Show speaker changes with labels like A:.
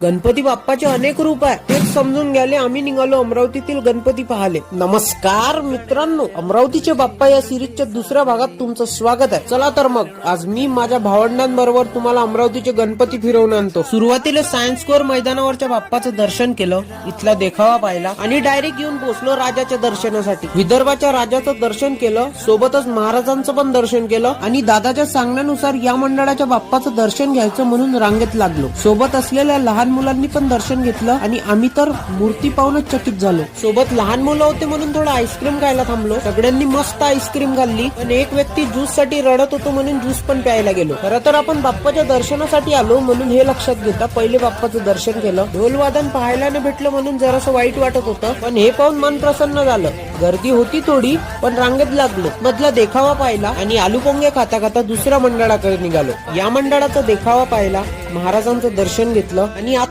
A: गणपती बाप्पाचे अनेक रूप आहे तेच समजून घ्याले आम्ही निघालो अमरावतीतील गणपती पाहाले। नमस्कार मित्रांनो, अमरावतीचे बाप्पा या सिरीजच्या दुसऱ्या भागात तुमचं स्वागत आहे। चला तर मग आज मी माझ्या भावंडांबरोबर तुम्हाला अमरावतीचे गणपती फिरवून आणतो। सुरुवातीला सायन्स स्क्वेअर मैदानावरच्या बाप्पाचं दर्शन केलं, इथला देखावा पाहिला आणि डायरेक्ट येऊन पोहोचलो राजाच्या दर्शनासाठी। विदर्भाच्या राजाचं दर्शन केलं, सोबतच महाराजांचं पण दर्शन केलं आणि दादाच्या सांगण्यानुसार या मंडळाच्या बाप्पाचं दर्शन घ्यायचं म्हणून रांगेत लागलो। सोबत असलेल्या लहान मुलांनी पण दर्शन घेतलं आणि आम्ही तर मूर्ती पाहूनच चकित झालो। सोबत लहान मुलं होते म्हणून थोडं आईस्क्रीम खायला थांबलो। सगळ्यांनी मस्त आईस्क्रीम खाल्ली, पण एक व्यक्ती ज्यूस साठी रडत होतो म्हणून ज्यूस पण प्यायला गेलो। खरं तर आपण बाप्पाच्या दर्शनासाठी आलो म्हणून हे लक्षात घेता पहिले बाप्पाचं दर्शन केलं। ढोल वादन पाहायला न भेटलं म्हणून जरासं वाईट वाटत होतं, पण हे पाहून मन प्रसन्न झालं। गर्दी होती थोडी, पण रांगेत लागलो। मधला देखावा पाहिला आणि आलू पोंगे खाता खाता दुसऱ्या मंडळाकडे निघालो। या मंडळाचा देखावा पाहिला, महाराजांचं दर्शन घेतलं आणि